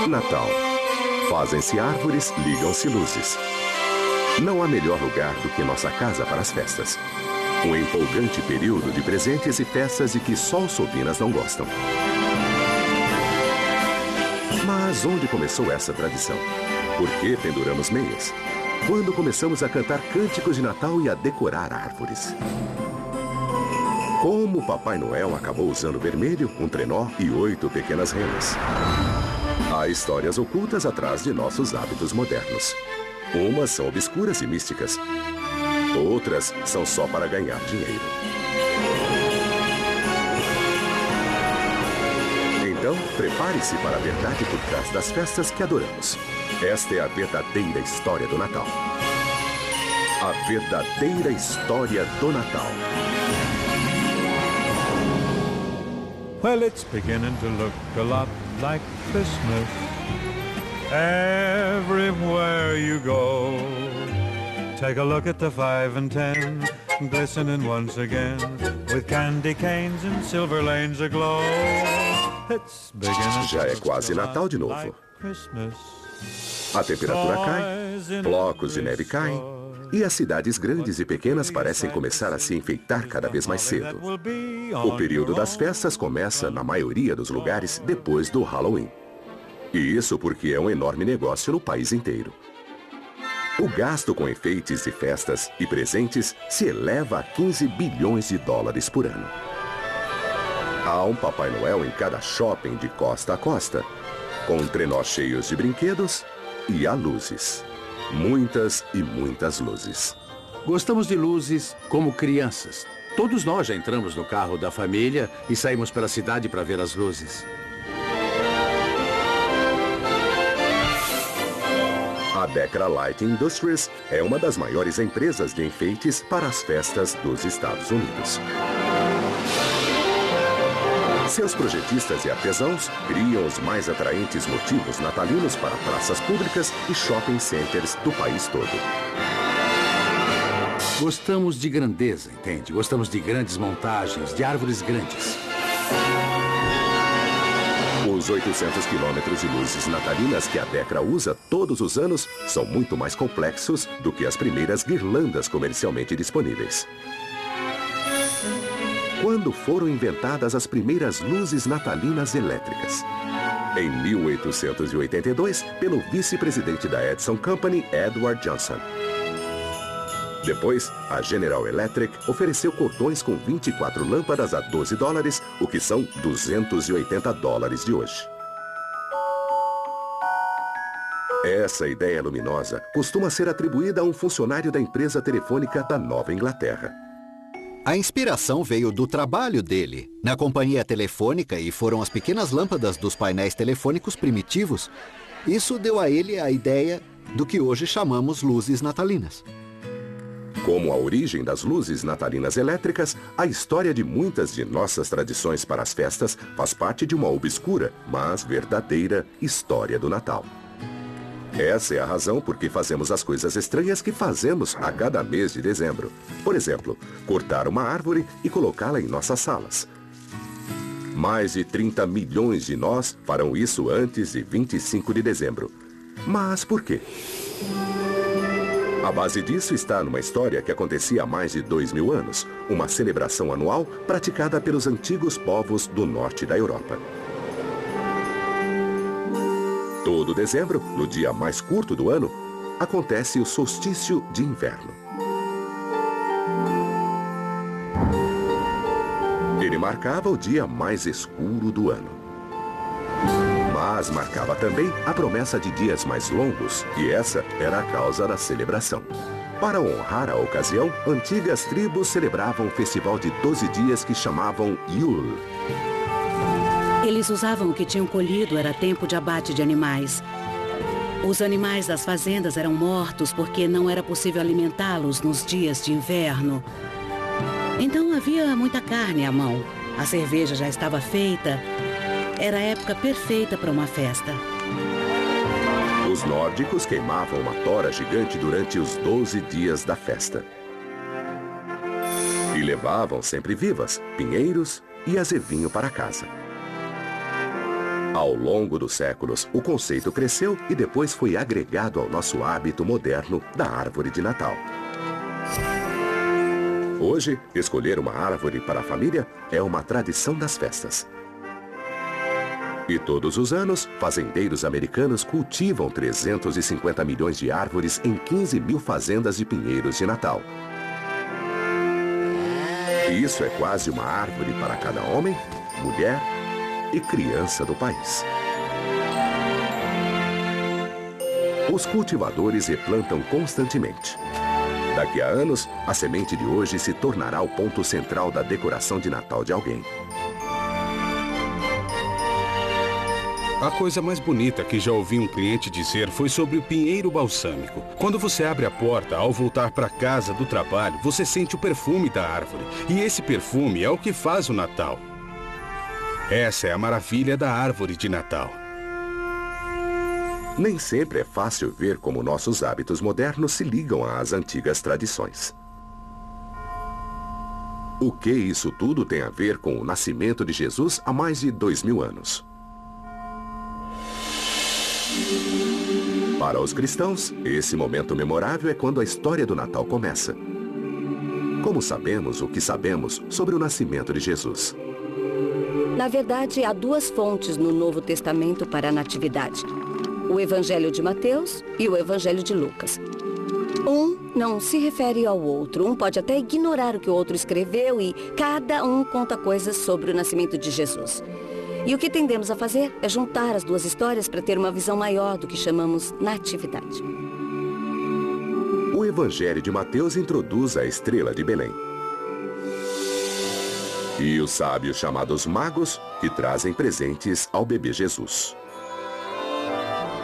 Natal. Fazem-se árvores, ligam-se luzes. Não há melhor lugar do que nossa casa para as festas. Um empolgante período de presentes e festas de que só os Sobinas não gostam. Mas onde começou essa tradição? Por que penduramos meias? Quando começamos a cantar cânticos de Natal e a decorar árvores? Como Papai Noel acabou usando vermelho, um trenó e 8 pequenas renas? Há histórias ocultas atrás de nossos hábitos modernos. Umas são obscuras e místicas. Outras são só para ganhar dinheiro. Então, prepare-se para a verdade por trás das festas que adoramos. Esta é a verdadeira história do Natal. A verdadeira história do Natal. Well, it's beginning to look a lot like Christmas everywhere you go. Take a look at the 5 and 10, glistening once again, with candy canes and silver lanes aglow. It's beginning Já é quase Natal de novo. A temperatura cai, flocos de neve caem, e as cidades grandes e pequenas parecem começar a se enfeitar cada vez mais cedo. O período das festas começa, na maioria dos lugares, depois do Halloween. E isso porque é um enorme negócio no país inteiro. O gasto com enfeites de festas e presentes se eleva a 15 bilhões de dólares por ano. Há um Papai Noel em cada shopping de costa a costa, com trenós cheios de brinquedos e há luzes. Muitas e muitas luzes. Gostamos de luzes como crianças. Todos nós já entramos no carro da família e saímos pela cidade para ver as luzes. A Decra Light Industries é uma das maiores empresas de enfeites para as festas dos Estados Unidos. Seus projetistas e artesãos criam os mais atraentes motivos natalinos para praças públicas e shopping centers do país todo. Gostamos de grandeza, entende? Gostamos de grandes montagens, de árvores grandes. Os 800 quilômetros de luzes natalinas que a Decra usa todos os anos são muito mais complexos do que as primeiras guirlandas comercialmente disponíveis. Quando foram inventadas as primeiras luzes natalinas elétricas? Em 1882, pelo vice-presidente da Edison Company, Edward Johnson. Depois, a General Electric ofereceu cordões com 24 lâmpadas a 12 dólares, o que são 280 dólares de hoje. Essa ideia luminosa costuma ser atribuída a um funcionário da empresa telefônica da Nova Inglaterra. A inspiração veio do trabalho dele, na companhia telefônica, e foram as pequenas lâmpadas dos painéis telefônicos primitivos. Isso deu a ele a ideia do que hoje chamamos luzes natalinas. Como a origem das luzes natalinas elétricas, a história de muitas de nossas tradições para as festas faz parte de uma obscura, mas verdadeira história do Natal. Essa é a razão por que fazemos as coisas estranhas que fazemos a cada mês de dezembro. Por exemplo, cortar uma árvore e colocá-la em nossas salas. Mais de 30 milhões de nós farão isso antes de 25 de dezembro. Mas por quê? A base disso está numa história que acontecia há mais de 2000 anos, uma celebração anual praticada pelos antigos povos do norte da Europa. Todo dezembro, no dia mais curto do ano, acontece o solstício de inverno. Ele marcava o dia mais escuro do ano. Mas marcava também a promessa de dias mais longos, e essa era a causa da celebração. Para honrar a ocasião, antigas tribos celebravam um festival de 12 dias que chamavam Yule. Eles usavam o que tinham colhido, era tempo de abate de animais. Os animais das fazendas eram mortos porque não era possível alimentá-los nos dias de inverno. Então havia muita carne à mão. A cerveja já estava feita. Era a época perfeita para uma festa. Os nórdicos queimavam uma tora gigante durante os 12 dias da festa. E levavam sempre vivas, pinheiros e azevinho para casa. Ao longo dos séculos, o conceito cresceu e depois foi agregado ao nosso hábito moderno da árvore de Natal. Hoje, escolher uma árvore para a família é uma tradição das festas. E todos os anos, fazendeiros americanos cultivam 350 milhões de árvores em 15 mil fazendas de pinheiros de Natal. E isso é quase uma árvore para cada homem, mulher e criança do país. Os cultivadores replantam constantemente. Daqui a anos, a semente de hoje se tornará o ponto central da decoração de Natal de alguém. A coisa mais bonita que já ouvi um cliente dizer foi sobre o pinheiro balsâmico. Quando você abre a porta, ao voltar para casa do trabalho, você sente o perfume da árvore. E esse perfume é o que faz o Natal. Essa é a maravilha da árvore de Natal. Nem sempre é fácil ver como nossos hábitos modernos se ligam às antigas tradições. O que isso tudo tem a ver com o nascimento de Jesus há mais de 2000 anos? Para os cristãos, esse momento memorável é quando a história do Natal começa. Como sabemos o que sabemos sobre o nascimento de Jesus? Na verdade, há duas fontes no Novo Testamento para a Natividade: o Evangelho de Mateus e o Evangelho de Lucas. Um não se refere ao outro. Um pode até ignorar o que o outro escreveu e cada um conta coisas sobre o nascimento de Jesus. E o que tendemos a fazer é juntar as duas histórias para ter uma visão maior do que chamamos natividade. O Evangelho de Mateus introduz a estrela de Belém. E os sábios chamados magos, que trazem presentes ao bebê Jesus.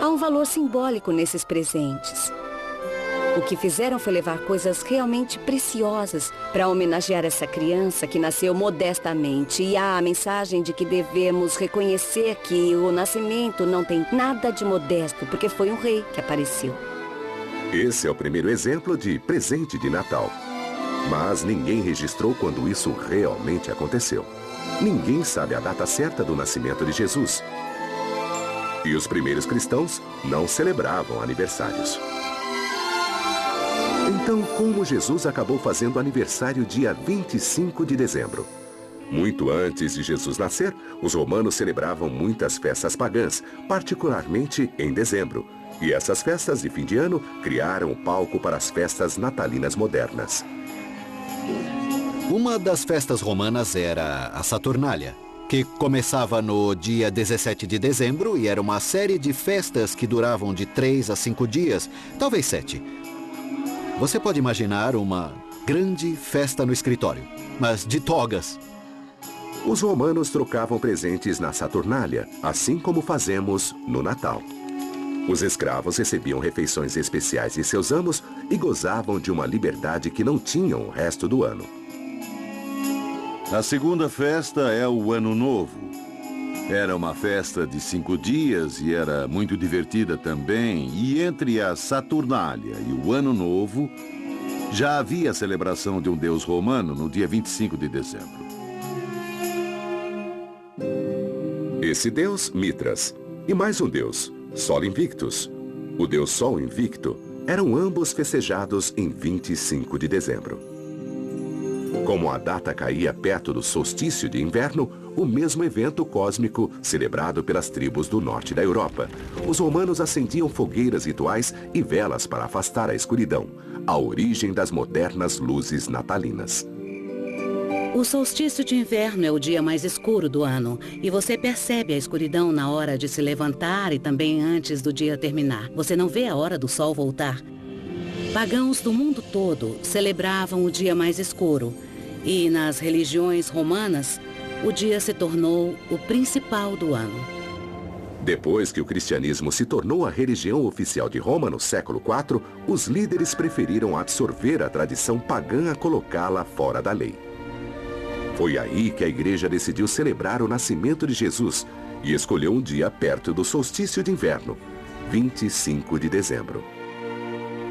Há um valor simbólico nesses presentes. O que fizeram foi levar coisas realmente preciosas para homenagear essa criança que nasceu modestamente. E há a mensagem de que devemos reconhecer que o nascimento não tem nada de modesto, porque foi um rei que apareceu. Esse é o primeiro exemplo de presente de Natal. Mas ninguém registrou quando isso realmente aconteceu. Ninguém sabe a data certa do nascimento de Jesus. E os primeiros cristãos não celebravam aniversários. Então, como Jesus acabou fazendo aniversário dia 25 de dezembro? Muito antes de Jesus nascer, os romanos celebravam muitas festas pagãs, particularmente em dezembro. E essas festas de fim de ano criaram o palco para as festas natalinas modernas. Uma das festas romanas era a Saturnália, que começava no dia 17 de dezembro e era uma série de festas que duravam de 3 a 5 dias, talvez 7. Você pode imaginar uma grande festa no escritório, mas de togas. Os romanos trocavam presentes na Saturnália, assim como fazemos no Natal. Os escravos recebiam refeições especiais de seus amos e gozavam de uma liberdade que não tinham o resto do ano. A segunda festa é o Ano Novo. Era uma festa de 5 dias e era muito divertida também. E entre a Saturnália e o Ano Novo, já havia a celebração de um deus romano no dia 25 de dezembro. Esse deus, Mitras, e mais um deus, Sol Invictus. O deus Sol Invicto eram ambos festejados em 25 de dezembro. Como a data caía perto do solstício de inverno, o mesmo evento cósmico celebrado pelas tribos do norte da Europa. Os romanos acendiam fogueiras rituais e velas para afastar a escuridão, a origem das modernas luzes natalinas. O solstício de inverno é o dia mais escuro do ano e você percebe a escuridão na hora de se levantar e também antes do dia terminar. Você não vê a hora do sol voltar. Pagãos do mundo todo celebravam o dia mais escuro e nas religiões romanas o dia se tornou o principal do ano. Depois que o cristianismo se tornou a religião oficial de Roma no século IV, os líderes preferiram absorver a tradição pagã a colocá-la fora da lei. Foi aí que a igreja decidiu celebrar o nascimento de Jesus e escolheu um dia perto do solstício de inverno, 25 de dezembro.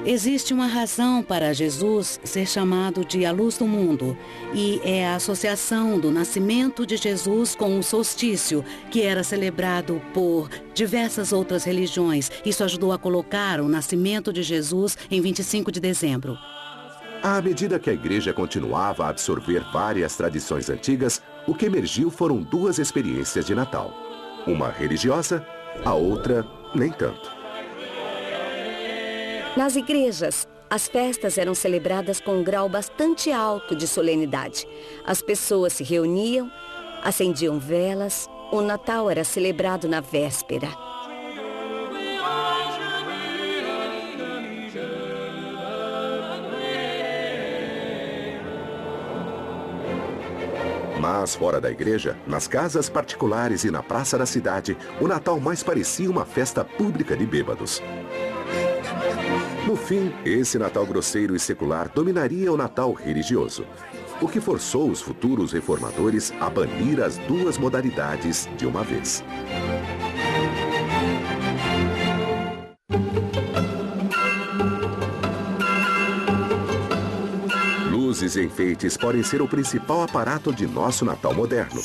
Existe uma razão para Jesus ser chamado de a luz do mundo, e é a associação do nascimento de Jesus com o solstício, que era celebrado por diversas outras religiões. Isso ajudou a colocar o nascimento de Jesus em 25 de dezembro. À medida que a igreja continuava a absorver várias tradições antigas, o que emergiu foram duas experiências de Natal. Uma religiosa, a outra nem tanto. Nas igrejas, as festas eram celebradas com um grau bastante alto de solenidade. As pessoas se reuniam, acendiam velas. O Natal era celebrado na véspera. Mas fora da igreja, nas casas particulares e na praça da cidade, o Natal mais parecia uma festa pública de bêbados. No fim, esse Natal grosseiro e secular dominaria o Natal religioso, o que forçou os futuros reformadores a banir as duas modalidades de uma vez. Luzes e enfeites podem ser o principal aparato de nosso Natal moderno.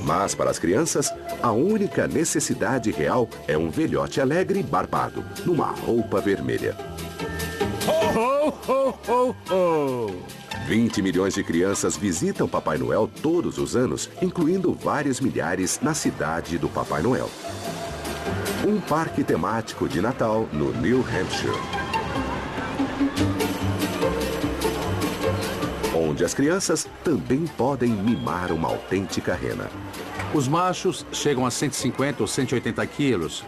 Mas para as crianças, a única necessidade real é um velhote alegre e barbado, numa roupa vermelha. Ho, ho, ho, ho! 20 milhões de crianças visitam Papai Noel todos os anos, incluindo vários milhares na cidade do Papai Noel. Um parque temático de Natal no New Hampshire, onde as crianças também podem mimar uma autêntica rena. Os machos chegam a 150 ou 180 quilos.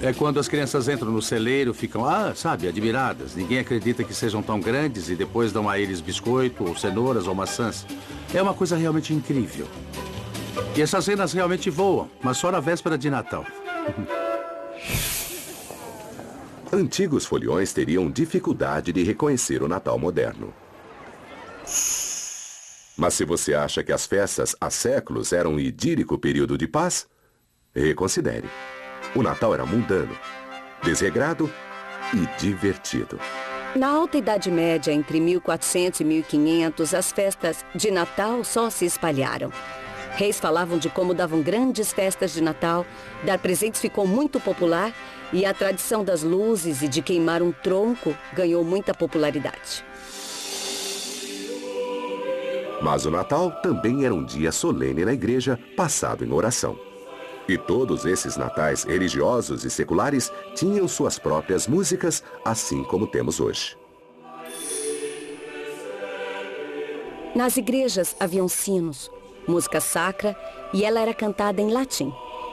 É quando as crianças entram no celeiro, ficam, admiradas. Ninguém acredita que sejam tão grandes e depois dão a eles biscoito, ou cenouras, ou maçãs. É uma coisa realmente incrível. E essas renas realmente voam, mas só na véspera de Natal. Antigos foliões teriam dificuldade de reconhecer o Natal moderno. Mas se você acha que as festas há séculos eram um idílico período de paz, reconsidere. O Natal era mundano, desregrado e divertido. Na Alta Idade Média, entre 1400 e 1500, as festas de Natal só se espalharam. Reis falavam de como davam grandes festas de Natal, dar presentes ficou muito popular e a tradição das luzes e de queimar um tronco ganhou muita popularidade. Mas o Natal também era um dia solene na igreja, passado em oração. E todos esses natais religiosos e seculares tinham suas próprias músicas, assim como temos hoje. Nas igrejas haviam sinos, música sacra, e ela era cantada em latim.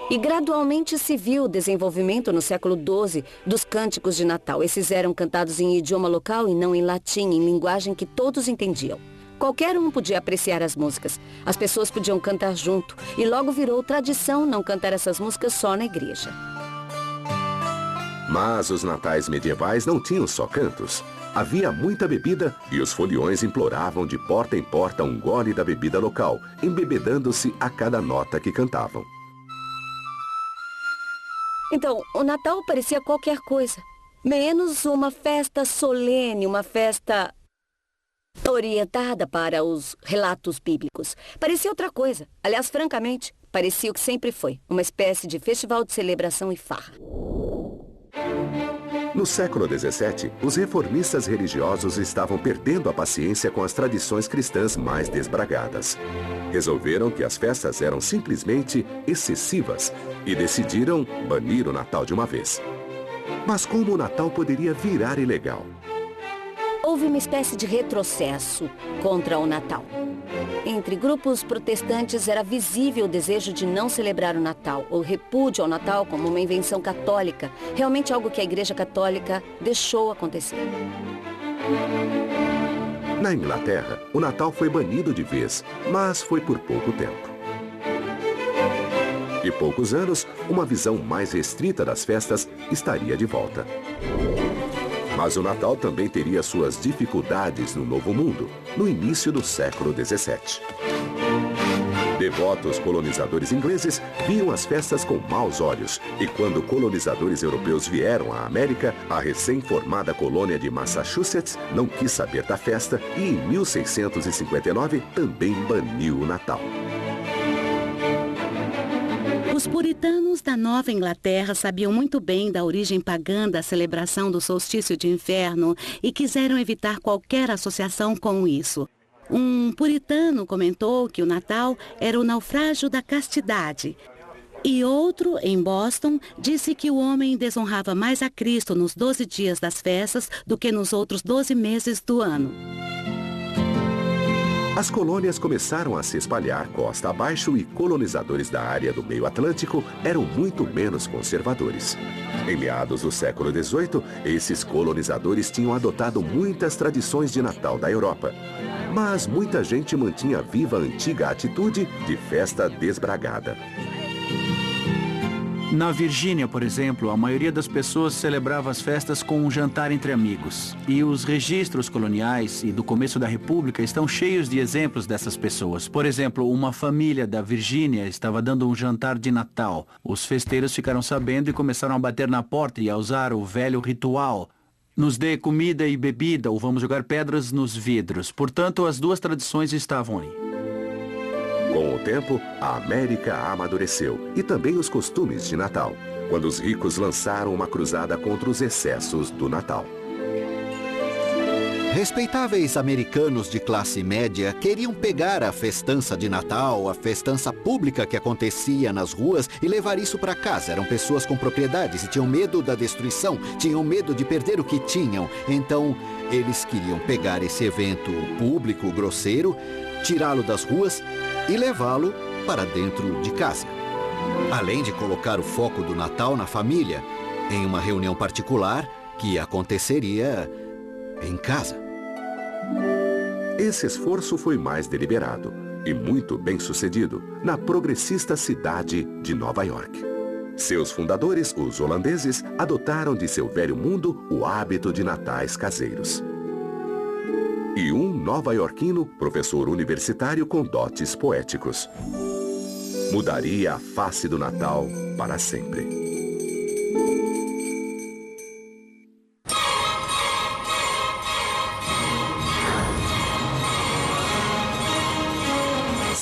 E gradualmente se viu o desenvolvimento no século XII dos cânticos de Natal. Esses eram cantados em idioma local e não em latim, em linguagem que todos entendiam. Qualquer um podia apreciar as músicas. As pessoas podiam cantar junto. E logo virou tradição não cantar essas músicas só na igreja. Mas os natais medievais não tinham só cantos. Havia muita bebida e os foliões imploravam de porta em porta um gole da bebida local, embebedando-se a cada nota que cantavam. Então, o Natal parecia qualquer coisa. Menos uma festa solene, uma festa orientada para os relatos bíblicos. Parecia outra coisa. Aliás, francamente, parecia o que sempre foi. Uma espécie de festival de celebração e farra. No século XVII, os reformistas religiosos estavam perdendo a paciência com as tradições cristãs mais desbragadas. Resolveram que as festas eram simplesmente excessivas e decidiram banir o Natal de uma vez. Mas como o Natal poderia virar ilegal? Houve uma espécie de retrocesso contra o Natal. Entre grupos protestantes era visível o desejo de não celebrar o Natal, ou repúdio ao Natal como uma invenção católica, realmente algo que a Igreja Católica deixou acontecer. Na Inglaterra, o Natal foi banido de vez, mas foi por pouco tempo. Em poucos anos, uma visão mais restrita das festas estaria de volta. Mas o Natal também teria suas dificuldades no Novo Mundo, no início do século XVII. Devotos colonizadores ingleses viam as festas com maus olhos. E quando colonizadores europeus vieram à América, a recém-formada colônia de Massachusetts não quis saber da festa e em 1659 também baniu o Natal. Os puritanos da Nova Inglaterra sabiam muito bem da origem pagã da celebração do solstício de inverno e quiseram evitar qualquer associação com isso. Um puritano comentou que o Natal era o naufrágio da castidade. E outro, em Boston, disse que o homem desonrava mais a Cristo nos 12 dias das festas do que nos outros 12 meses do ano. As colônias começaram a se espalhar costa abaixo e colonizadores da área do meio Atlântico eram muito menos conservadores. Em meados do século XVIII, esses colonizadores tinham adotado muitas tradições de Natal da Europa. Mas muita gente mantinha viva a antiga atitude de festa desbragada. Na Virgínia, por exemplo, a maioria das pessoas celebrava as festas com um jantar entre amigos. E os registros coloniais e do começo da República estão cheios de exemplos dessas pessoas. Por exemplo, uma família da Virgínia estava dando um jantar de Natal. Os festeiros ficaram sabendo e começaram a bater na porta e a usar o velho ritual: nos dê comida e bebida, ou vamos jogar pedras nos vidros. Portanto, as duas tradições estavam aí. Com o tempo, a América amadureceu e também os costumes de Natal, quando os ricos lançaram uma cruzada contra os excessos do Natal. Respeitáveis americanos de classe média queriam pegar a festança de Natal, a festança pública que acontecia nas ruas e levar isso para casa. Eram pessoas com propriedades e tinham medo da destruição, tinham medo de perder o que tinham. Então, eles queriam pegar esse evento público, grosseiro, tirá-lo das ruas e levá-lo para dentro de casa. Além de colocar o foco do Natal na família, em uma reunião particular que aconteceria em casa. Esse esforço foi mais deliberado e muito bem sucedido na progressista cidade de Nova York. Seus fundadores, os holandeses, adotaram de seu velho mundo o hábito de natais caseiros. E um nova-iorquino, professor universitário com dotes poéticos. Mudaria a face do Natal para sempre.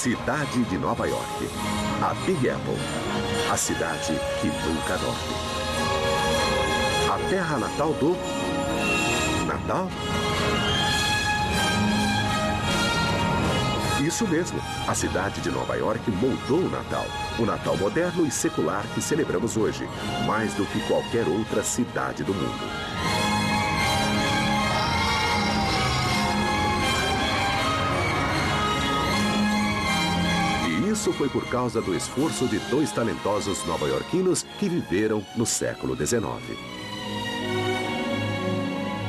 Cidade de Nova York. A Big Apple. A cidade que nunca dorme. A terra natal do Natal? Isso mesmo, a cidade de Nova York moldou o Natal. O Natal moderno e secular que celebramos hoje, mais do que qualquer outra cidade do mundo. Isso foi por causa do esforço de dois talentosos nova-iorquinos que viveram no século XIX.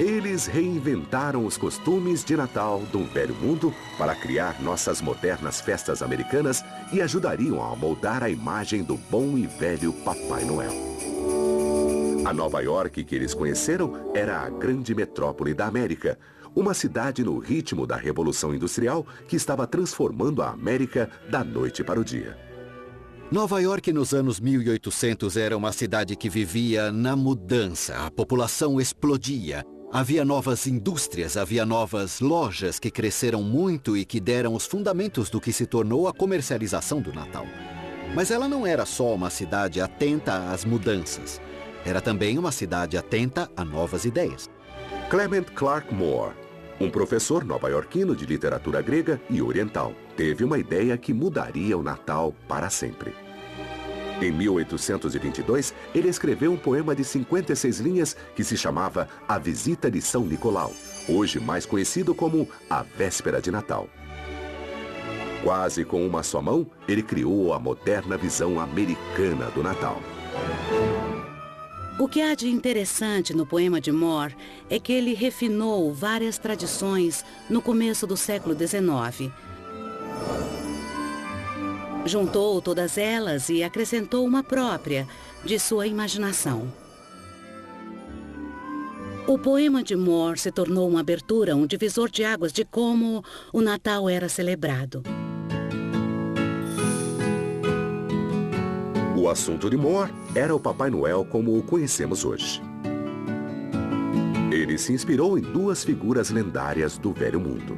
Eles reinventaram os costumes de Natal do velho mundo para criar nossas modernas festas americanas e ajudariam a moldar a imagem do bom e velho Papai Noel. A Nova York que eles conheceram era a grande metrópole da América, uma cidade no ritmo da Revolução Industrial que estava transformando a América da noite para o dia. Nova York nos anos 1800 era uma cidade que vivia na mudança. A população explodia. Havia novas indústrias, havia novas lojas que cresceram muito e que deram os fundamentos do que se tornou a comercialização do Natal. Mas ela não era só uma cidade atenta às mudanças. Era também uma cidade atenta a novas ideias. Clement Clark Moore, um professor nova-iorquino de literatura grega e oriental, teve uma ideia que mudaria o Natal para sempre. Em 1822, ele escreveu um poema de 56 linhas que se chamava A Visita de São Nicolau, hoje mais conhecido como A Véspera de Natal. Quase com uma só mão, ele criou a moderna visão americana do Natal. O que há de interessante no poema de Moore é que ele refinou várias tradições no começo do século XIX. Juntou todas elas e acrescentou uma própria, de sua imaginação. O poema de Moore se tornou uma abertura, um divisor de águas de como o Natal era celebrado. O assunto de Moore era o Papai Noel como o conhecemos hoje. Ele se inspirou em duas figuras lendárias do Velho Mundo.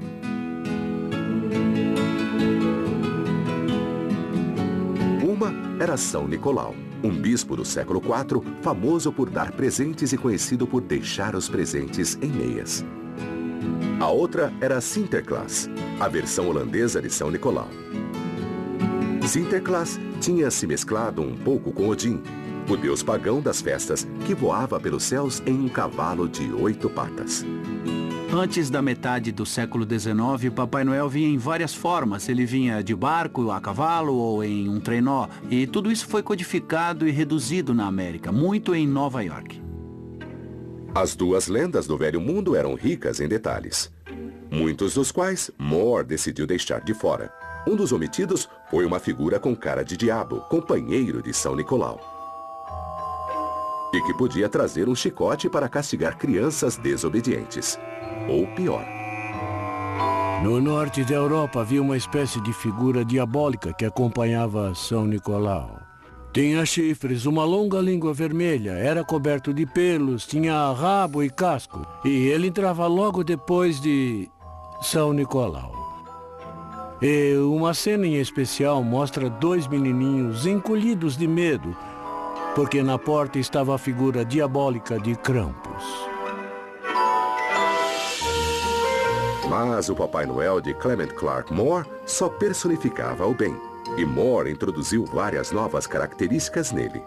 Uma era São Nicolau, um bispo do século IV, famoso por dar presentes e conhecido por deixar os presentes em meias. A outra era Sinterklaas, a versão holandesa de São Nicolau. Sinterklaas tinha se mesclado um pouco com Odin, o deus pagão das festas, que voava pelos céus em um cavalo de 8 patas. Antes da metade do século XIX, Papai Noel vinha em várias formas. Ele vinha de barco, a cavalo ou em um trenó. E tudo isso foi codificado e reduzido na América, muito em Nova York. As duas lendas do Velho Mundo eram ricas em detalhes, muitos dos quais Moore decidiu deixar de fora. Um dos omitidos foi uma figura com cara de diabo, companheiro de São Nicolau, e que podia trazer um chicote para castigar crianças desobedientes. Ou pior. No norte da Europa havia uma espécie de figura diabólica que acompanhava São Nicolau. Tinha chifres, uma longa língua vermelha, era coberto de pelos, tinha rabo e casco. E ele entrava logo depois de São Nicolau. E uma cena em especial mostra 2 menininhos encolhidos de medo, porque na porta estava a figura diabólica de Krampus. Mas o Papai Noel de Clement Clarke Moore só personificava o bem. E Moore introduziu várias novas características nele.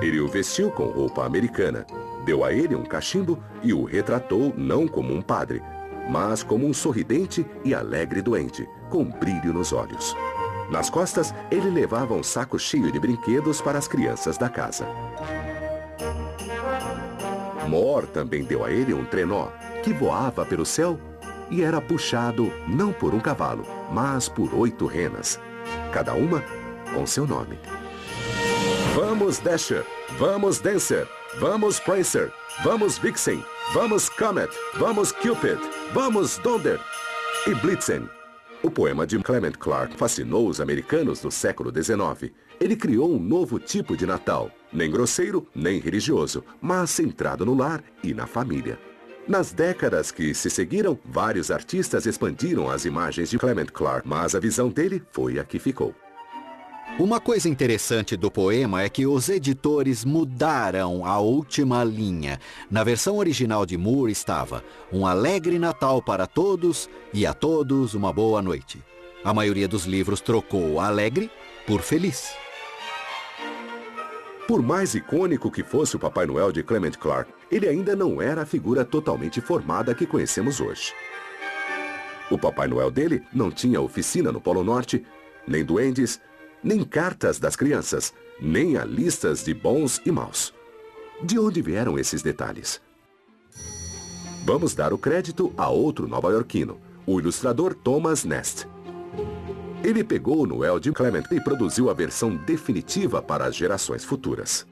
Ele o vestiu com roupa americana, deu a ele um cachimbo e o retratou não como um padre, mas como um sorridente e alegre doente, com brilho nos olhos. Nas costas, ele levava um saco cheio de brinquedos para as crianças da casa. Moore também deu a ele um trenó, que voava pelo céu e era puxado não por um cavalo, mas por 8 renas, cada uma com seu nome. Vamos Dasher, vamos Dancer, vamos Prancer, vamos Vixen, vamos Comet, vamos Cupid, vamos Donder e Blitzen. O poema de Clement Clarke fascinou os americanos do século XIX. Ele criou um novo tipo de Natal, nem grosseiro, nem religioso, mas centrado no lar e na família. Nas décadas que se seguiram, vários artistas expandiram as imagens de Clement Clarke, mas a visão dele foi a que ficou. Uma coisa interessante do poema é que os editores mudaram a última linha. Na versão original de Moore estava: um alegre Natal para todos e a todos uma boa noite. A maioria dos livros trocou alegre por feliz. Por mais icônico que fosse o Papai Noel de Clement Clarke, ele ainda não era a figura totalmente formada que conhecemos hoje. O Papai Noel dele não tinha oficina no Polo Norte, nem duendes, nem cartas das crianças, nem a listas de bons e maus. De onde vieram esses detalhes? Vamos dar o crédito a outro nova-iorquino, o ilustrador Thomas Nast. Ele pegou o Noel de Clement e produziu a versão definitiva para as gerações futuras.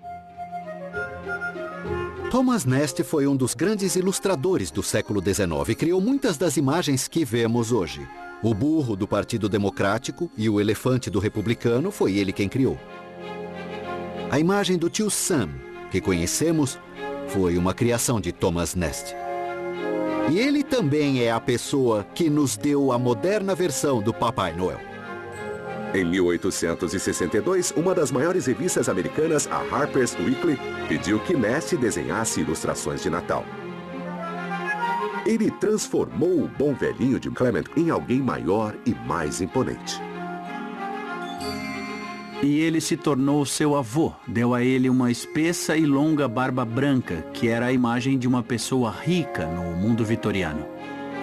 Thomas Nast foi um dos grandes ilustradores do século XIX e criou muitas das imagens que vemos hoje. O burro do Partido Democrático e o elefante do Republicano foi ele quem criou. A imagem do tio Sam, que conhecemos, foi uma criação de Thomas Nast. E ele também é a pessoa que nos deu a moderna versão do Papai Noel. Em 1862, uma das maiores revistas americanas, a Harper's Weekly, pediu que Nast desenhasse ilustrações de Natal. Ele transformou o bom velhinho de Clement em alguém maior e mais imponente. E ele se tornou seu avô. Deu a ele uma espessa e longa barba branca, que era a imagem de uma pessoa rica no mundo vitoriano.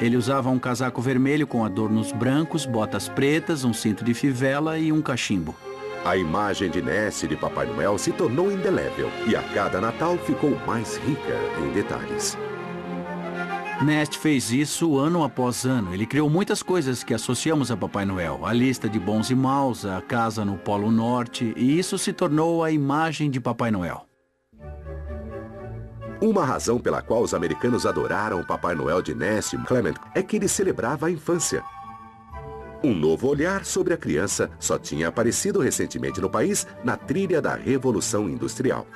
Ele usava um casaco vermelho com adornos brancos, botas pretas, um cinto de fivela e um cachimbo. A imagem de Nast de Papai Noel se tornou indelével e a cada Natal ficou mais rica em detalhes. Nast fez isso ano após ano. Ele criou muitas coisas que associamos a Papai Noel. A lista de bons e maus, a casa no Polo Norte, e isso se tornou a imagem de Papai Noel. Uma razão pela qual os americanos adoraram o Papai Noel de Nast Clement é que ele celebrava a infância. Um novo olhar sobre a criança só tinha aparecido recentemente no país na trilha da Revolução Industrial.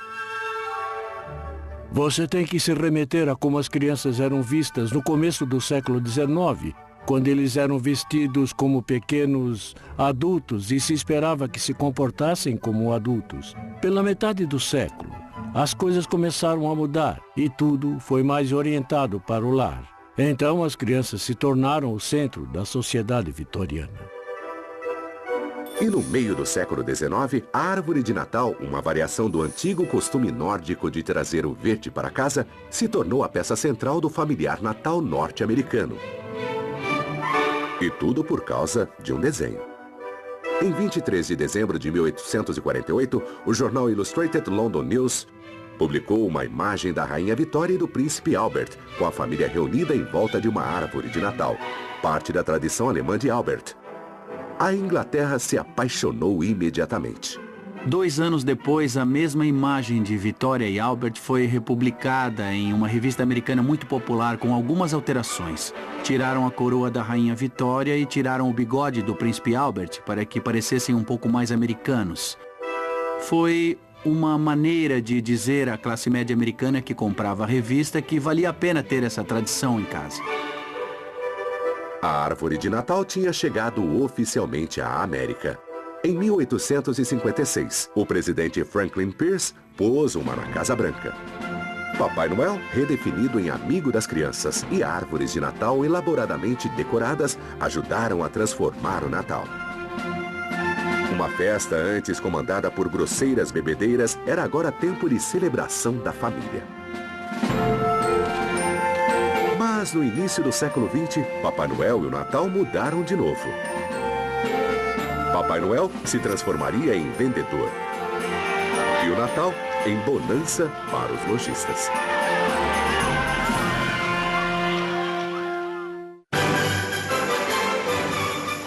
Você tem que se remeter a como as crianças eram vistas no começo do século XIX, quando eles eram vestidos como pequenos adultos e se esperava que se comportassem como adultos. Pela metade do século, as coisas começaram a mudar e tudo foi mais orientado para o lar. Então as crianças se tornaram o centro da sociedade vitoriana. E no meio do século XIX, a árvore de Natal, uma variação do antigo costume nórdico de trazer o verde para casa, se tornou a peça central do familiar Natal norte-americano. E tudo por causa de um desenho. Em 23 de dezembro de 1848, o jornal Illustrated London News publicou uma imagem da Rainha Vitória e do Príncipe Albert, com a família reunida em volta de uma árvore de Natal, parte da tradição alemã de Albert. A Inglaterra se apaixonou imediatamente. 2 anos depois, a mesma imagem de Vitória e Albert foi republicada em uma revista americana muito popular com algumas alterações. Tiraram a coroa da Rainha Vitória e tiraram o bigode do Príncipe Albert para que parecessem um pouco mais americanos. Foi uma maneira de dizer à classe média americana que comprava a revista que valia a pena ter essa tradição em casa. A árvore de Natal tinha chegado oficialmente à América. Em 1856, o presidente Franklin Pierce pôs uma na Casa Branca. Papai Noel, redefinido em amigo das crianças, e árvores de Natal elaboradamente decoradas ajudaram a transformar o Natal. Uma festa antes comandada por grosseiras bebedeiras era agora tempo de celebração da família. Mas no início do século XX, Papai Noel e o Natal mudaram de novo. Papai Noel se transformaria em vendedor. E o Natal em bonança para os lojistas.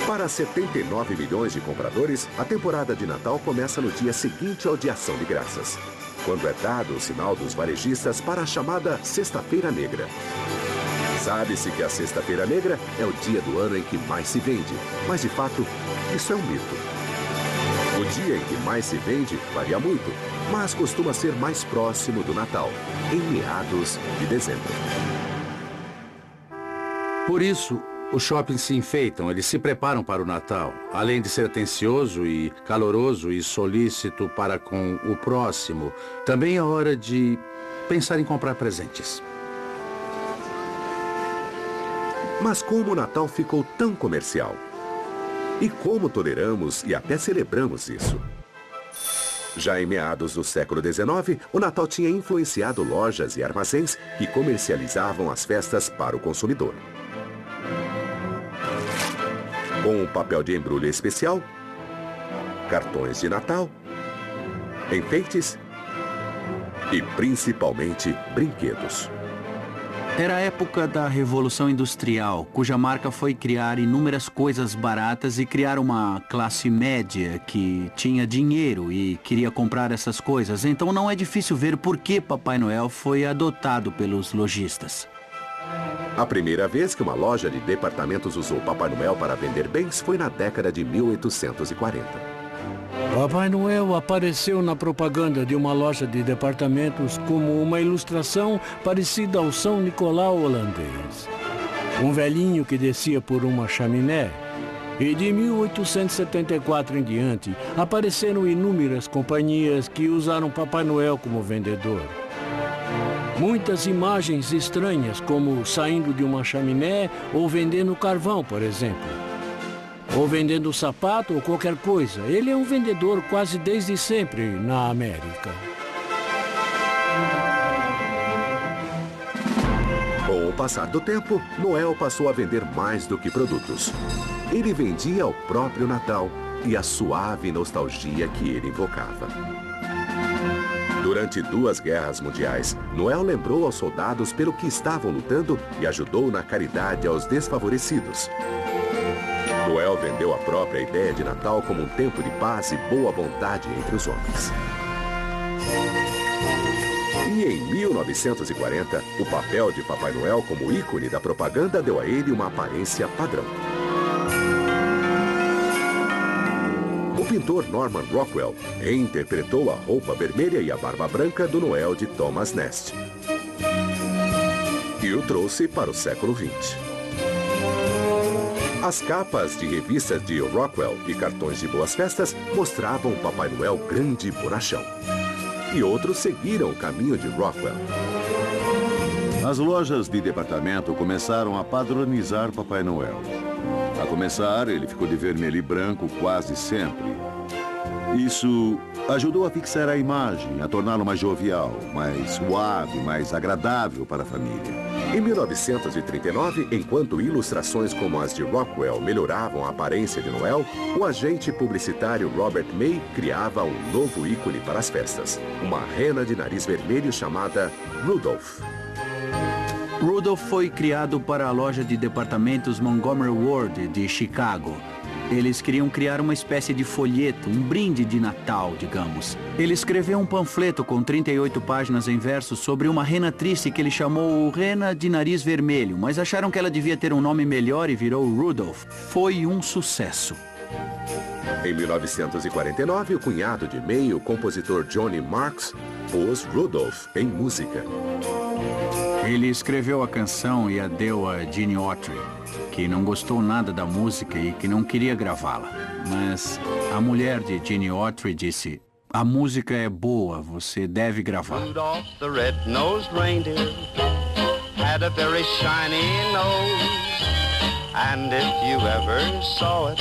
Para 79 milhões de compradores, a temporada de Natal começa no dia seguinte ao de Ação de Graças, quando é dado o sinal dos varejistas para a chamada Sexta-feira Negra. Sabe-se que a Sexta-feira Negra é o dia do ano em que mais se vende, mas de fato, isso é um mito. O dia em que mais se vende varia muito, mas costuma ser mais próximo do Natal, em meados de dezembro. Por isso, os shoppings se enfeitam, eles se preparam para o Natal. Além de ser atencioso e caloroso e solícito para com o próximo, também é hora de pensar em comprar presentes. Mas como o Natal ficou tão comercial? E como toleramos e até celebramos isso? Já em meados do século XIX, o Natal tinha influenciado lojas e armazéns que comercializavam as festas para o consumidor. Com papel de embrulho especial, cartões de Natal, enfeites e principalmente brinquedos. Era a época da Revolução Industrial, cuja marca foi criar inúmeras coisas baratas e criar uma classe média que tinha dinheiro e queria comprar essas coisas. Então não é difícil ver por que Papai Noel foi adotado pelos lojistas. A primeira vez que uma loja de departamentos usou Papai Noel para vender bens foi na década de 1840. Papai Noel apareceu na propaganda de uma loja de departamentos como uma ilustração parecida ao São Nicolau holandês. Um velhinho que descia por uma chaminé. E de 1874 em diante, apareceram inúmeras companhias que usaram Papai Noel como vendedor. Muitas imagens estranhas, como saindo de uma chaminé ou vendendo carvão, por exemplo. Ou vendendo sapato ou qualquer coisa. Ele é um vendedor quase desde sempre na América. Com o passar do tempo, Noel passou a vender mais do que produtos. Ele vendia o próprio Natal e a suave nostalgia que ele invocava. Durante 2 guerras mundiais, Noel lembrou aos soldados pelo que estavam lutando e ajudou na caridade aos desfavorecidos. Noel vendeu a própria ideia de Natal como um tempo de paz e boa vontade entre os homens. E em 1940, o papel de Papai Noel como ícone da propaganda deu a ele uma aparência padrão. pintor Norman Rockwell reinterpretou a roupa vermelha e a barba branca do Noel de Thomas Nast e o trouxe para o século XX. As capas de revistas de Rockwell e cartões de boas-festas mostravam o Papai Noel grande e bonachão. E outros seguiram o caminho de Rockwell. As lojas de departamento começaram a padronizar Papai Noel. A começar, ele ficou de vermelho e branco quase sempre. Isso ajudou a fixar a imagem, a torná-lo mais jovial, mais suave, mais agradável para a família. Em 1939, enquanto ilustrações como as de Rockwell melhoravam a aparência de Noel, o agente publicitário Robert May criava um novo ícone para as festas, uma rena de nariz vermelho chamada Rudolph. Rudolph foi criado para a loja de departamentos Montgomery Ward de Chicago. Eles queriam criar uma espécie de folheto, um brinde de Natal, digamos. Ele escreveu um panfleto com 38 páginas em versos sobre uma rena triste que ele chamou Rena de Nariz Vermelho, mas acharam que ela devia ter um nome melhor e virou Rudolph. Foi um sucesso. Em 1949, o cunhado de May, o compositor Johnny Marks, pôs Rudolph em música. Ele escreveu a canção e a deu a Gene Autry, que não gostou nada da música e que não queria gravá-la. Mas a mulher de Gene Autry disse: a música é boa, você deve gravar. Rudolph the red-nosed reindeer had a very shiny nose, and if you ever saw it,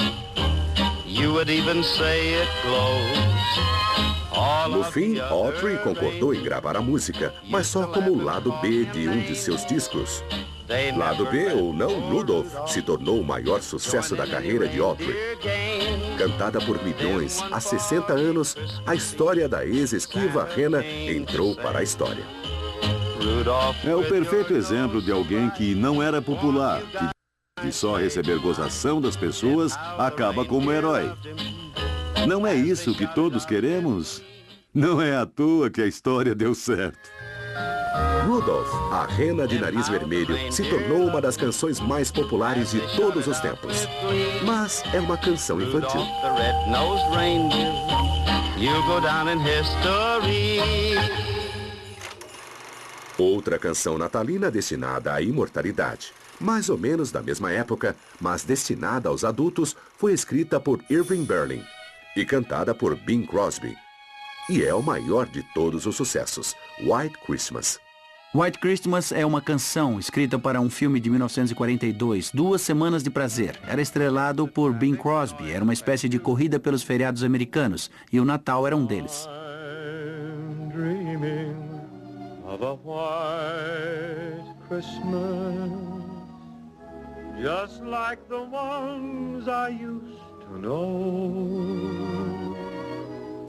you would even say it glows. No fim, Autry concordou em gravar a música, mas só como o lado B de um de seus discos. Lado B, ou não, Rudolph se tornou o maior sucesso da carreira de Autry. Cantada por milhões há 60 anos, a história da ex-esquiva rena entrou para a história. É o perfeito exemplo de alguém que não era popular, que de só receber gozação das pessoas acaba como herói. Não é isso que todos queremos? Não é à toa que a história deu certo. Rudolph, a rena de nariz vermelho, se tornou uma das canções mais populares de todos os tempos. Mas é uma canção infantil. Outra canção natalina destinada à imortalidade, mais ou menos da mesma época, mas destinada aos adultos, foi escrita por Irving Berlin e cantada por Bing Crosby. E é o maior de todos os sucessos, White Christmas. White Christmas é uma canção escrita para um filme de 1942, 2 Semanas de Prazer. Era estrelado por Bing Crosby, era uma espécie de corrida pelos feriados americanos, e o Natal era um deles. I'm dreaming of a white Christmas, just like the ones I used to know.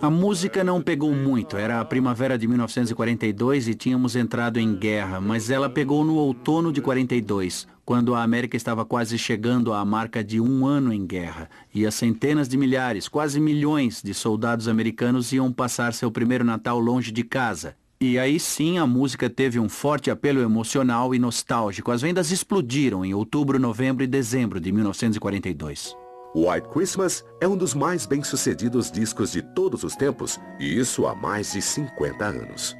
A música não pegou muito, era a primavera de 1942 e tínhamos entrado em guerra, mas ela pegou no outono de 42, quando a América estava quase chegando à marca de 1 ano em guerra, e as centenas de milhares, quase milhões de soldados americanos iam passar seu primeiro Natal longe de casa. E aí sim a música teve um forte apelo emocional e nostálgico. As vendas explodiram em outubro, novembro e dezembro de 1942. White Christmas é um dos mais bem-sucedidos discos de todos os tempos, e isso há mais de 50 anos.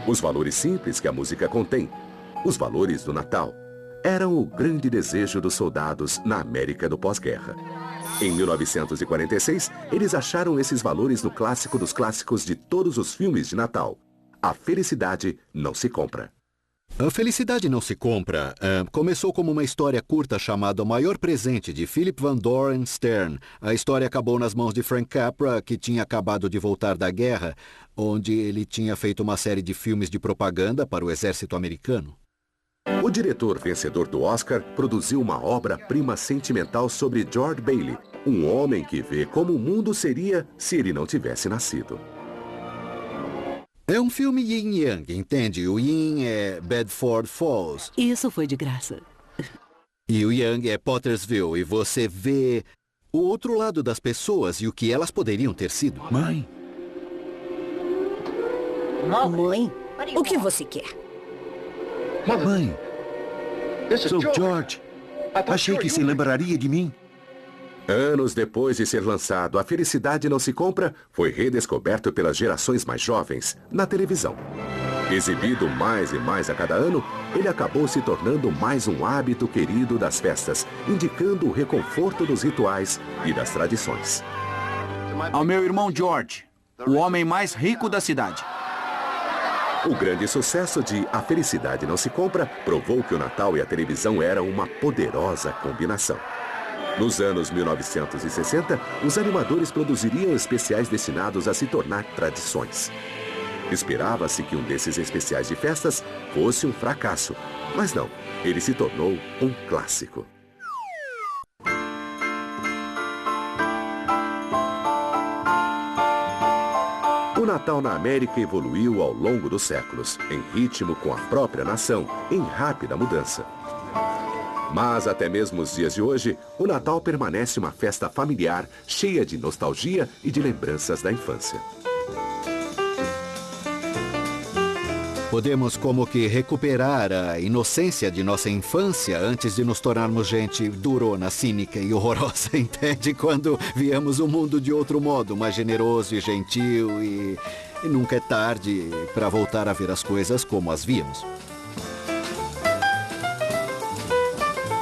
Os valores simples que a música contém, os valores do Natal, eram o grande desejo dos soldados na América do pós-guerra. Em 1946, eles acharam esses valores no clássico dos clássicos de todos os filmes de Natal. A felicidade não se compra. A Felicidade Não Se Compra começou como uma história curta chamada O Maior Presente, de Philip Van Doren Stern. A história acabou nas mãos de Frank Capra, que tinha acabado de voltar da guerra, onde ele tinha feito uma série de filmes de propaganda para o exército americano. O diretor vencedor do Oscar produziu uma obra-prima sentimental sobre George Bailey, um homem que vê como o mundo seria se ele não tivesse nascido. É um filme yin-yang, entende? O yin é Bedford Falls. Isso foi de graça. E o yang é Pottersville, e você vê o outro lado das pessoas e o que elas poderiam ter sido. Mãe? Mãe? O que você quer? Mãe? Sou George. Achei que se lembraria de mim. Anos depois de ser lançado, A Felicidade Não Se Compra foi redescoberto pelas gerações mais jovens na televisão. Exibido mais e mais a cada ano, ele acabou se tornando mais um hábito querido das festas, indicando o reconforto dos rituais e das tradições. Ao meu irmão George, o homem mais rico da cidade. O grande sucesso de A Felicidade Não Se Compra provou que o Natal e a televisão eram uma poderosa combinação. Nos anos 1960, os animadores produziriam especiais destinados a se tornar tradições. Esperava-se que um desses especiais de festas fosse um fracasso, mas não, ele se tornou um clássico. O Natal na América evoluiu ao longo dos séculos, em ritmo com a própria nação, em rápida mudança. Mas até mesmo os dias de hoje, o Natal permanece uma festa familiar, cheia de nostalgia e de lembranças da infância. Podemos como que recuperar a inocência de nossa infância antes de nos tornarmos gente durona, cínica e horrorosa, entende? Quando viemos o mundo de outro modo, mais generoso e gentil e nunca é tarde para voltar a ver as coisas como as víamos.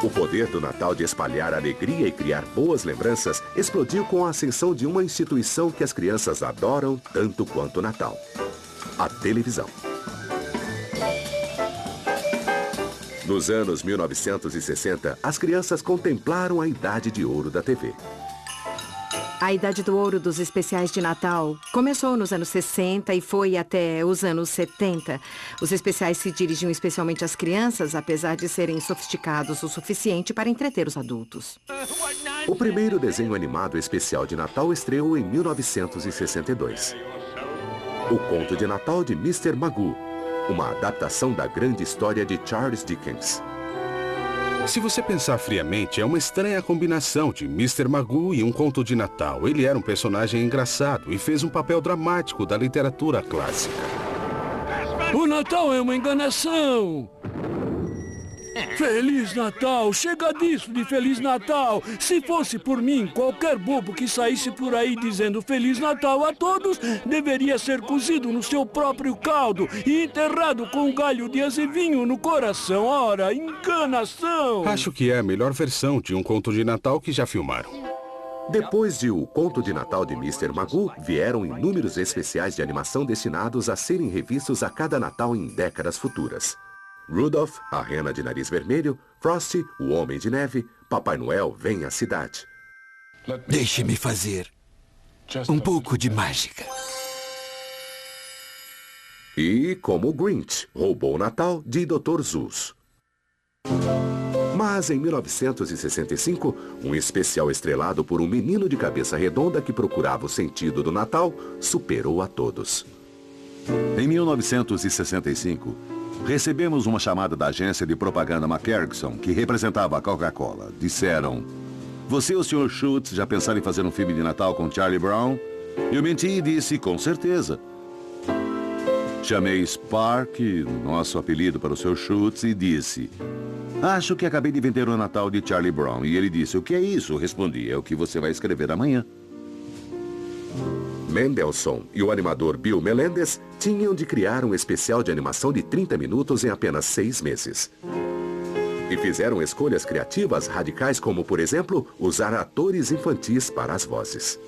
O poder do Natal de espalhar alegria e criar boas lembranças explodiu com a ascensão de uma instituição que as crianças adoram tanto quanto o Natal: a televisão. Nos anos 1960, as crianças contemplaram a idade de ouro da TV. A idade do ouro dos especiais de Natal começou nos anos 60 e foi até os anos 70. Os especiais se dirigiam especialmente às crianças, apesar de serem sofisticados o suficiente para entreter os adultos. O primeiro desenho animado especial de Natal estreou em 1962. O Conto de Natal de Mr. Magoo, uma adaptação da grande história de Charles Dickens. Se você pensar friamente, é uma estranha combinação de Mr. Magoo e um conto de Natal. Ele era um personagem engraçado e fez um papel dramático da literatura clássica. O Natal é uma enganação! Feliz Natal! Chega disso de Feliz Natal! Se fosse por mim, qualquer bobo que saísse por aí dizendo Feliz Natal a todos deveria ser cozido no seu próprio caldo e enterrado com um galho de azevinho no coração. Ora, enganação! Acho que é a melhor versão de um conto de Natal que já filmaram. Depois de O Conto de Natal de Mr. Magoo, vieram inúmeros especiais de animação destinados a serem revistos a cada Natal em décadas futuras. Rudolph, a Rena de Nariz Vermelho, Frosty, o Homem de Neve, Papai Noel vem à cidade. Deixe-me fazer um pouco de mágica. E como o Grinch roubou o Natal de Dr. Seuss. Mas em 1965, um especial estrelado por um menino de cabeça redonda que procurava o sentido do Natal superou a todos. Em 1965, recebemos uma chamada da agência de propaganda McCarrickson, que representava a Coca-Cola. Disseram: você e o Sr. Schultz já pensaram em fazer um filme de Natal com Charlie Brown? Eu menti e disse: com certeza. Chamei Spark, nosso apelido para o Sr. Schultz, e disse: acho que acabei de vender o Natal de Charlie Brown. E ele disse: o que é isso? Eu respondi: é o que você vai escrever amanhã. Mendelssohn e o animador Bill Melendez tinham de criar um especial de animação de 30 minutos em apenas 6 meses. E fizeram escolhas criativas radicais como, por exemplo, usar atores infantis para as vozes.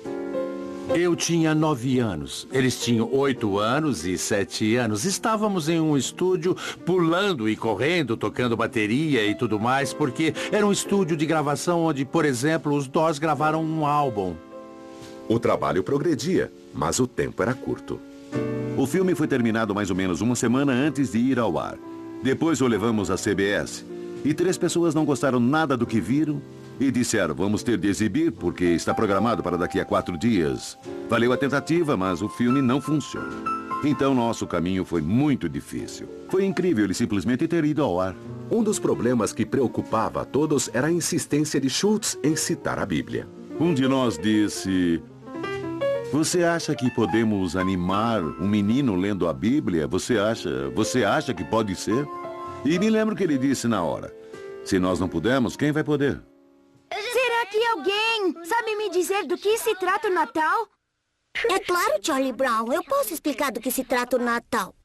Eu tinha 9 anos. Eles tinham 8 anos e 7 anos. Estávamos em um estúdio pulando e correndo, tocando bateria e tudo mais, porque era um estúdio de gravação onde, por exemplo, os Doors gravaram um álbum. O trabalho progredia, mas o tempo era curto. O filme foi terminado mais ou menos uma semana antes de ir ao ar. Depois o levamos à CBS. E 3 pessoas não gostaram nada do que viram e disseram: vamos ter de exibir porque está programado para daqui a 4 dias. Valeu a tentativa, mas o filme não funciona. Então nosso caminho foi muito difícil. Foi incrível ele simplesmente ter ido ao ar. Um dos problemas que preocupava a todos era a insistência de Schultz em citar a Bíblia. Um de nós disse: você acha que podemos animar um menino lendo a Bíblia? Você acha que pode ser? E me lembro que ele disse na hora: se nós não pudermos, quem vai poder? Será que alguém sabe me dizer do que se trata o Natal? É claro, Charlie Brown. Eu posso explicar do que se trata o Natal.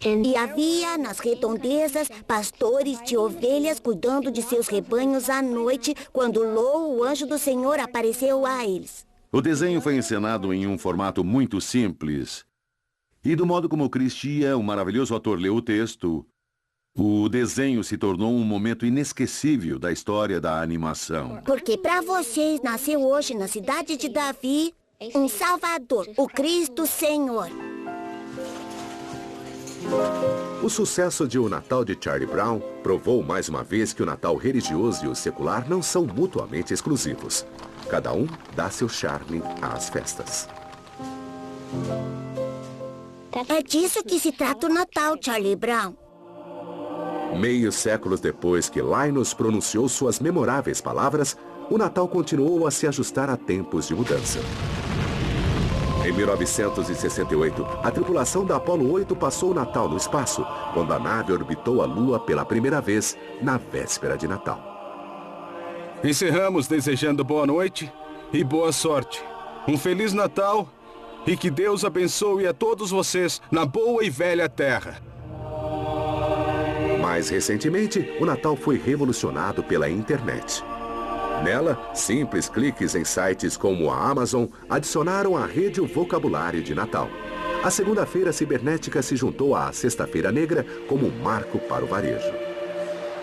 E havia, nas redondezas, pastores de ovelhas cuidando de seus rebanhos à noite, quando Lo, o anjo do Senhor, apareceu a eles. O desenho foi encenado em um formato muito simples. E do modo como Christie, o maravilhoso ator, leu o texto, o desenho se tornou um momento inesquecível da história da animação. Porque para vocês nasceu hoje, na cidade de Davi, um Salvador, o Cristo Senhor. O sucesso de O Natal de Charlie Brown provou mais uma vez que o Natal religioso e o secular não são mutuamente exclusivos. Cada um dá seu charme às festas. É disso que se trata o Natal, Charlie Brown. Meios séculos depois que Linus pronunciou suas memoráveis palavras, o Natal continuou a se ajustar a tempos de mudança. Em 1968, a tripulação da Apollo 8 passou o Natal no espaço, quando a nave orbitou a Lua pela primeira vez, na véspera de Natal. Encerramos desejando boa noite e boa sorte. Um Feliz Natal e que Deus abençoe a todos vocês na boa e velha terra. Mais recentemente, o Natal foi revolucionado pela internet. Nela, simples cliques em sites como a Amazon adicionaram à rede o vocabulário de Natal. A segunda-feira cibernética se juntou à Sexta-feira Negra como um marco para o varejo.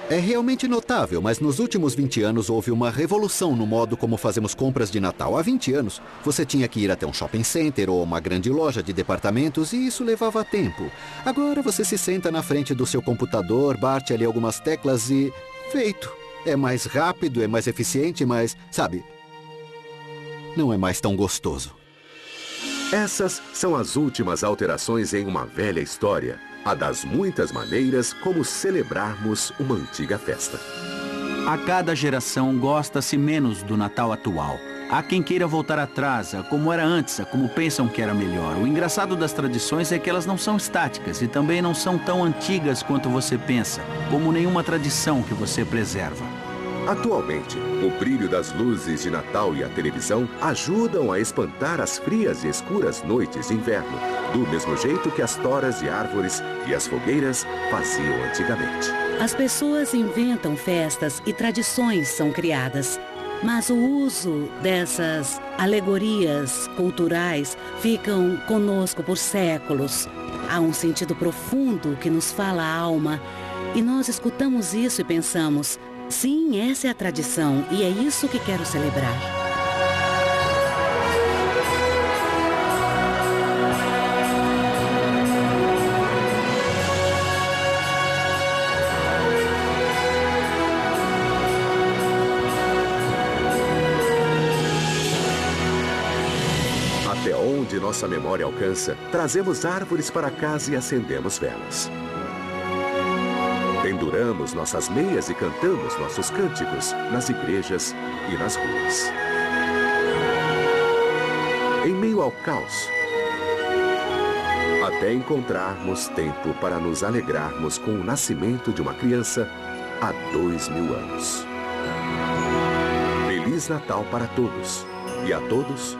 É realmente notável, mas nos últimos 20 anos houve uma revolução no modo como fazemos compras de Natal. Há 20 anos, você tinha que ir até um shopping center ou uma grande loja de departamentos e isso levava tempo. Agora você se senta na frente do seu computador, bate ali algumas teclas e... feito! É mais rápido, é mais eficiente, mas, sabe, não é mais tão gostoso. Essas são as últimas alterações em uma velha história. A das muitas maneiras como celebrarmos uma antiga festa. A cada geração gosta-se menos do Natal atual. Há quem queira voltar atrás, a como era antes, a como pensam que era melhor. O engraçado das tradições é que elas não são estáticas e também não são tão antigas quanto você pensa, como nenhuma tradição que você preserva. Atualmente, o brilho das luzes de Natal e a televisão ajudam a espantar as frias e escuras noites de inverno, do mesmo jeito que as toras de árvores e as fogueiras faziam antigamente. As pessoas inventam festas e tradições são criadas, mas o uso dessas alegorias culturais ficam conosco por séculos. Há um sentido profundo que nos fala a alma e nós escutamos isso e pensamos: sim, essa é a tradição e é isso que quero celebrar. Até onde nossa memória alcança, trazemos árvores para casa e acendemos velas. Penduramos nossas meias e cantamos nossos cânticos nas igrejas e nas ruas. Em meio ao caos, até encontrarmos tempo para nos alegrarmos com o nascimento de uma criança há 2000 anos. Feliz Natal para todos e a todos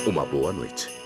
uma boa noite.